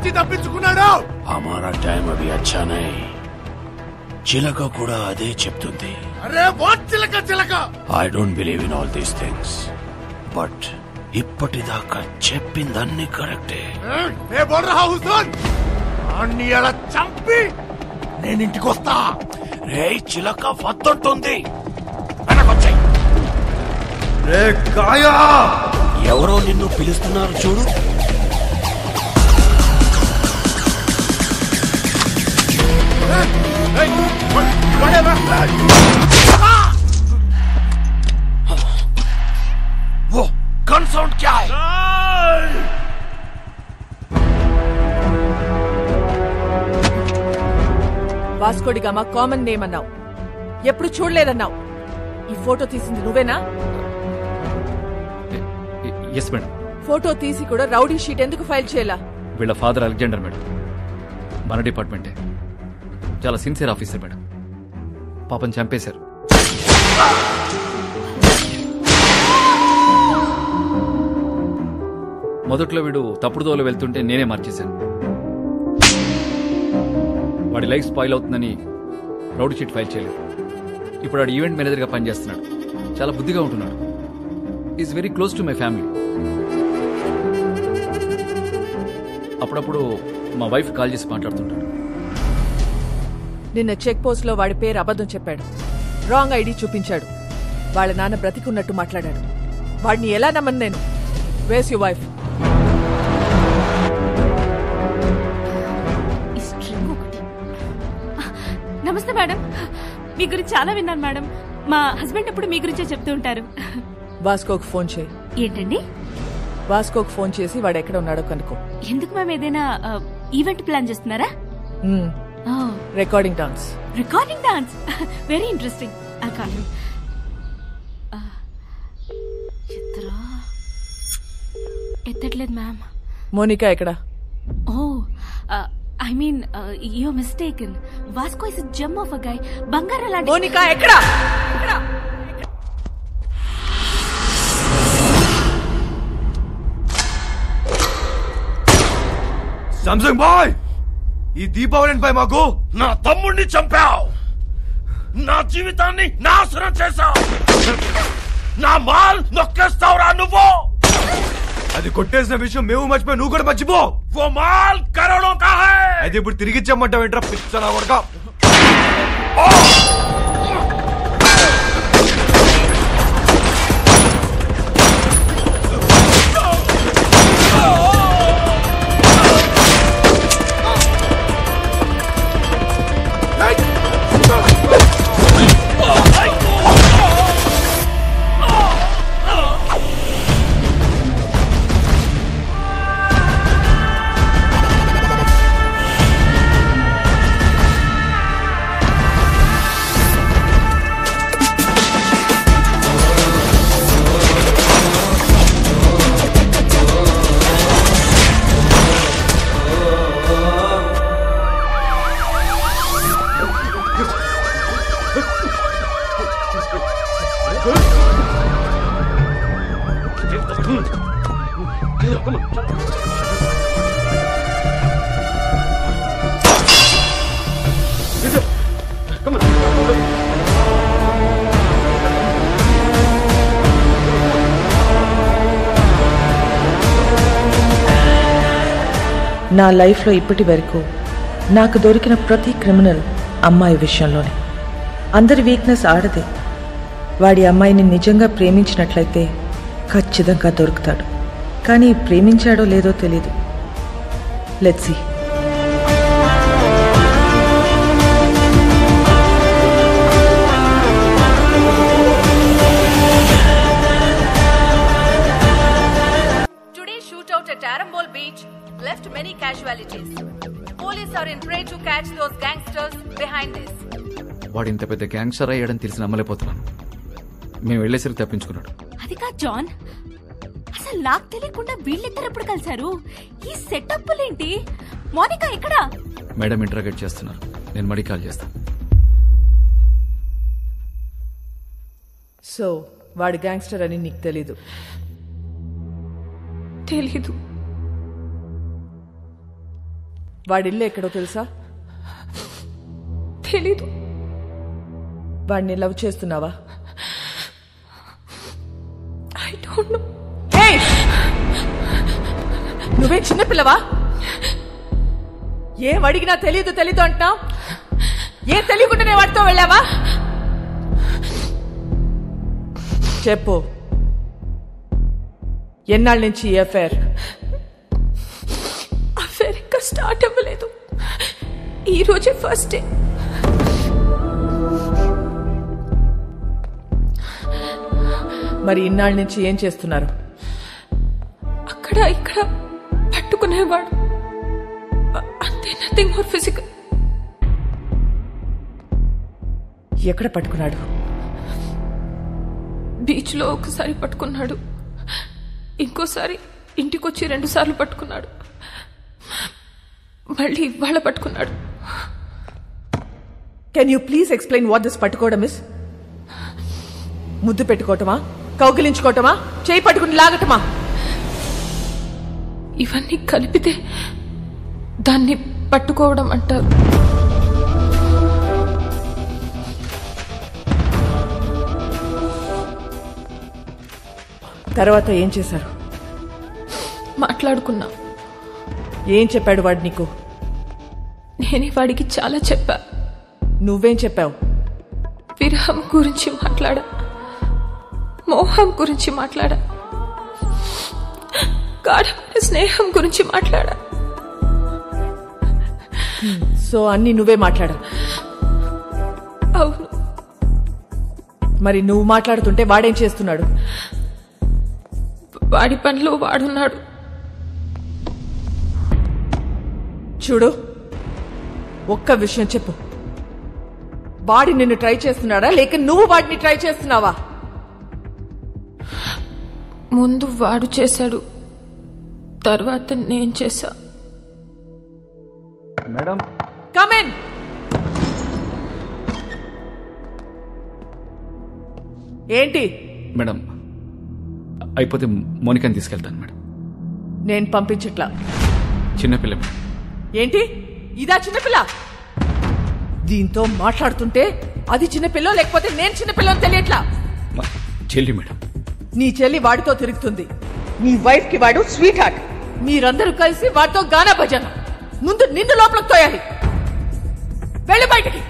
నుంచి తప్పించుకున్నాడు. हमारा टाइम अभी अच्छा नहीं. చిలక కూడా అదే చెప్తుంది. అరే వాట్ చిలక చిలక. I don't believe in all these things, but ఇప్పటిదాకా చెప్పిందన్నీ కరెక్టే. ఏ బోల్ రహా హుస్సేన్, అన్ని అలా చంపి నేను ఇంటికి వస్తా. రే చిలక వద్దంటుంది, వెనకొచ్చాయి. రే కాయా, ఎవరో నిన్ను పిలుస్తున్నారు చూడు. वो गन साउंड क्या है? వాస్కోడిగామా కామన్ నేమ్ అన్నావు, ఎప్పుడు చూడలేదన్నావు. ఈ ఫోటో తీసింది నువ్వేనా? Yes madam. ఫోటో తీసి కూడా రౌడీ షీట్ ఎందుకు ఫైల్ చేయాలా? వీళ్ళ ఫాదర్ అలెగ్జాండర్ మేడం, మన డిపార్ట్మెంటే. చాలా సిన్సియర్ ఆఫీసర్ మేడం. పాపం చంపేశారు. మొదట్లో వీడు తప్పుడు దోవలో వెళ్తుంటే నేనే మార్చేశాను. వాడి లైఫ్ స్పాయిల్ అవుతుందని రౌడీ షీట్ ఫైల్ చేయలేదు. ఇప్పుడు వాడు ఈవెంట్ మేనేజర్గా పనిచేస్తున్నాడు. చాలా బుద్ధిగా ఉంటున్నాడు. Is very close to my family. అప్పుడప్పుడు మా వైఫ్ కాల్ చేసి మాట్లాడుతుంటాడు. నిన్న చెక్ పోస్ట్ లో వాడి పేరు అబద్ధం చెప్పాడు, రాంగ్ ఐడి చూపించాడు. వాళ్ళ నాన్న బ్రతికున్నట్టు మాట్లాడాడు. వాడిని ఎలా నమ్మను నేను? వేస్ యు వైఫ్? నమస్తే మేడం, మీ గురించి చాలా విన్నాను మేడం. మా హస్బెండ్ ఎప్పుడు మీ గురించే చెప్తూ ఉంటారు. వాస్కోకు ఫోన్ చేయి. ఏంటండి? వాస్కోకు ఫోన్ చేసి వాడు ఎక్కడ ఉన్నాడో కనుక్కో. ఎందుకు మేము ఏదైనా ఈవెంట్ ప్లాన్ చేస్తున్నారా? Recording dance. Recording dance, very interesting. ఎత్తట్లేదు మ్యామ్. మోనికా ఎక్కడ? ఓ I mean, you're mistaken. Vasco is a gem of a guy. బంగారం లాంటి. మోనికా ఎక్కడ? సామ్సంగ్ బాయ్, ఈ దీపావళిపై మాకు నా తమ్ముడిని చంపావు, నా జీవితాన్ని నాశనం చేశావు, నా మాల్ నొక్కేస్తావురా నువ్వు. అది కొట్టేసిన విషయం మేము మర్చిపోయి నువ్వు కూడా మర్చిపో. वो माल करोड़ों का है. అయితే ఇప్పుడు తిరిగి ఇచ్చామంటావు ఏంట్రా పిచ్చనా కొడకా? నా లైఫ్లో ఇప్పటి వరకు నాకు దొరికిన ప్రతి క్రిమినల్ అమ్మాయి విషయంలోనే. అందరి వీక్నెస్ ఆడదే. వాడి అమ్మాయిని నిజంగా ప్రేమించినట్లయితే ఖచ్చితంగా దొరుకుతాడు. కానీ ప్రేమించాడో లేదో తెలీదు. Let's see. Today's shootout at Arambol Beach left many casualties. Police are in prey to catch those gangsters behind this. వాడు ఇంత పెద్ద గ్యాంగ్స్టర్ అయ్యాడని తెలిసి నమ్మలేకపోతున్నాను. మేము వెళ్లేసరికి తప్పించుకున్నాడు. అది కాదు జాన్, అసలు నాకు తెలియకుండా వీళ్ళిద్దరు ఎప్పుడు కలిశారు? ఈ సెటప్లేంటి? మోనికా ఎక్కడ? మేడం ఇంటరాగేట్ చేస్తున్నారు. నేను మడి కాల్ చేస్తాను. సో వాడు గ్యాంగ్స్టర్ అని నీకు తెలీదు? తెలీదు. వాడిల్లు ఎక్కడో తెలుసా? తెలీదు. వాడిని లవ్ చేస్తున్నావా? I don't know. నువ్వే చిన్నపిల్లవా? ఏం అడిగినా తెలీదు తెలీదు అంటున్నావు. ఏం తెలియకుండానే వాడితో వెళ్ళావా? చెప్పు, ఎన్నాళ్ళ నుంచి ఈ అఫైర్ ఇంకా స్టార్ట్ అవ్వలేదు. ఈ రోజే ఫస్ట్ డే. మరి ఇన్నాళ్ళ నుంచి ఏం చేస్తున్నారు? అక్కడ ఇక్కడ పట్టుకునేవాడు అంతే, నథింగ్ మోర్ ఫిజికల్. ఎక్కడ పట్టుకున్నాడు? బీచ్ లో ఒకసారి పట్టుకున్నాడు, ఇంకోసారి ఇంటికొచ్చి 2 సార్లు పట్టుకున్నాడు, మళ్ళీ ఇవాళ పట్టుకున్నాడు. Can you please explain what this పట్టుకోవడం ఇస్? ముద్దు పెట్టుకోవటమా, కౌగిలించుకోవటమా, చేయి పట్టుకుని లాగటమా? ఇవన్నీ కలిపితే దాన్ని పట్టుకోవడం అంటారు. తర్వాత ఏం చేశారు? మాట్లాడుకున్నా. ఏం చెప్పాడు వాడు నీకు? నేనే వాడికి చాలా చెప్పా. నువ్వేం చెప్పావు? విరహం గురించి మాట్లాడా, మోహం గురించి మాట్లాడా, గాఢమైన స్నేహం గురించి మాట్లాడా. సో అన్ని నువ్వే మాట్లాడా? అవును. మరి నువ్వు మాట్లాడుతుంటే వాడేం చేస్తున్నాడు? వాడి పనిలో వాడున్నాడు. చూడు, ఒక్క విషయం చెప్పు, వాడి నిన్ను ట్రై చేస్తున్నాడా లేక నువ్వు వాడిని ట్రై చేస్తున్నావా? ముందు వాడు చేశాడు, తర్వాత నేను చేశా. Madam, come in. ఏంటి? మేడం, అయిపోతే మోనికాని తీసుకెళ్తాను మేడం. నేను పంపించట్లా. చిన్నపిల్ల. ఏంటి ఇదా చిన్నపిల్ల? దీంతో మాట్లాడుతుంటే అది చిన్నపిల్ల లేకపోతే నేను చిన్నపిల్ల అని తెలియట్లా. చెల్లి మేడం. నీ చెల్లి వాడితో తిరుగుతుంది, నీ వైఫ్ కి వాడు స్వీట్ హార్ట్. మీరందరూ కలిసి వాడితో గానా భజన. ముందు నిన్ను లోపలికి తోయాలి. వెళ్ళు బయటికి,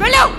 వెళ్ళావు.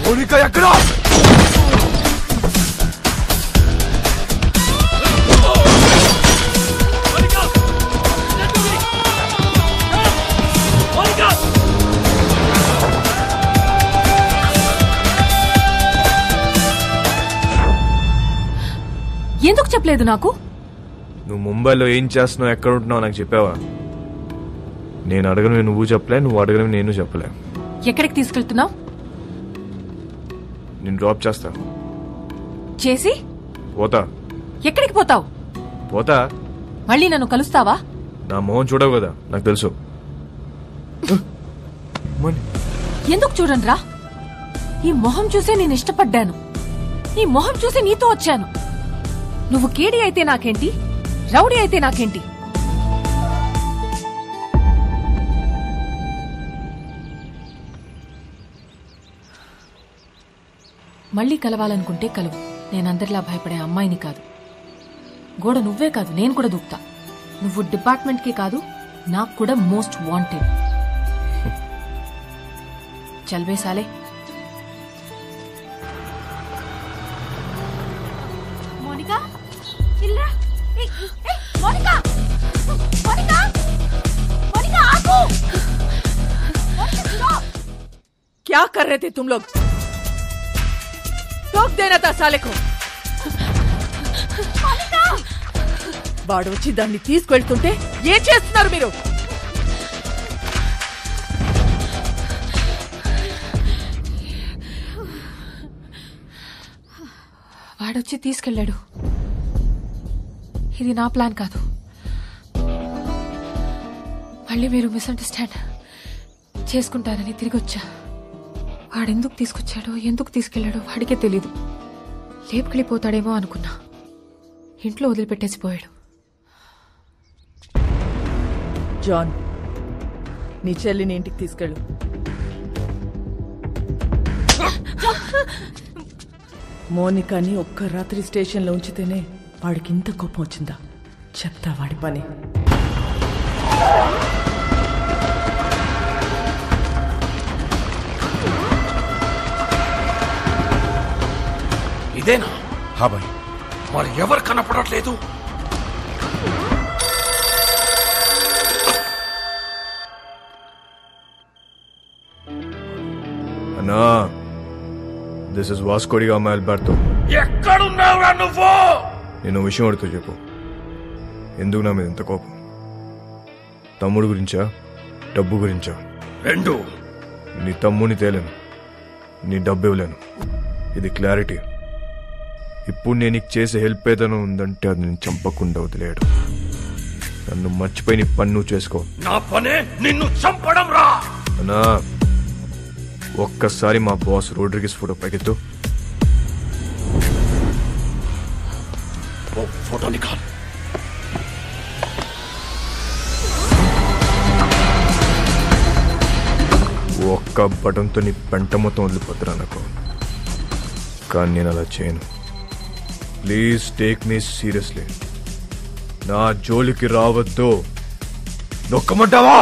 మోనికా ఎక్కడా? ఎందుకు చెప్పలేదు నాకు? నువ్వు ముంబైలో ఏం చేస్తున్నావు, ఎక్కడ ఉంటున్నావు నాకు చెప్పావా? నేను అడగను నువ్వు చెప్పలే, నువ్వు అడగను నేను చెప్పలే. ఎక్కడికి తీసుకెళ్తున్నావు? నేను డ్రాప్ చేస్తా. చేసి పోతా. ఎక్కడికి పోతావు? పోతా. మళ్ళీ నన్ను కలుస్తావా? నా మొహం చూడవు కదా, నాకు తెలుసు. ఎందుకు చూడండిరా, ఈ మొహం చూసే నేను ఇష్టపడ్డాను, ఈ మొహం చూసి నీతో వచ్చాను. నువ్వు కేడి అయితే నాకేంటి, రౌడీ అయితే నాకేంటి? మళ్ళీ కలవాలనుకుంటే కలువు. నేనందరిలా భయపడే అమ్మాయిని కాదు. గోడ నువ్వే కాదు, నేను కూడా దూకుతా. నువ్వు డిపార్ట్మెంట్కే కాదు, నాకు కూడా మోస్ట్ వాంటెడ్. చల్వే సాలే. మోనికా, మోనికా, మోనికా, क्या कर रहे थे तुम लोग? टोक देना था साले को. వాడు వచ్చి దాన్ని తీసుకెళ్తుంటే ఏం చేస్తున్నారు మీరు? వాడొచ్చి తీసుకెళ్ళాడు. ఇది నా ప్లాన్ కాదు. మళ్ళీ మీరు మిస్అండర్స్టాండ్ చేసుకుంటారని తిరిగి వచ్చా. వాడెందుకు తీసుకొచ్చాడో ఎందుకు తీసుకెళ్లాడో వాడికే తెలీదు. లేపుకెళ్ళిపోతాడేమో అనుకున్నా. ఇంట్లో వదిలిపెట్టేసిపోయాడు. జాన్, నీ చెల్లిని ఇంటికి తీసుకెళ్ళు. మోనికాని ఒక్క రాత్రి స్టేషన్లో ఉంచితేనే వాడికి ఇంత కోపం వచ్చిందా? చెప్తా వాడి పని. ఇదేనా? హా భాయ్. మరి ఎవరు కనపడట్లేదు? అన్నా, this is Vasco da Gama Alberto. ఎక్కడున్నావురా నువ్వు? నేను విషయం అడుగుతూ చెప్పు. ఎందుకు నా మీద ఎంత కోపం? తమ్ముడు గురించా, డబ్బు గురించా? రెండు. నీ తమ్ముని తేలేను, నీ డబ్బు ఇవ్వలేను. ఇది క్లారిటీ. ఇప్పుడు నేను నీకు చేసే హెల్ప్ ఏదైనా ఉందంటే అది నేను చంపకుండా వదిలేయడం. నన్ను మర్చిపోయి నీ పని నువ్వు చేసుకో. నా పనే నిన్ను చంపడం రా. అన్నా, ఒక్కసారి మా బాస్ రోడ్రిగిస్ ఫోటో పైకెత్తు. ఓ ఫోటో నికాల్. ఒక్క బటన్తో నీ పెంట మొత్తం వదిలిపోతున్నా నాకు. కానీ నేను అలా చేయను. Please take me seriously. నా జోలికి రావద్దు. నొక్కమంటావా?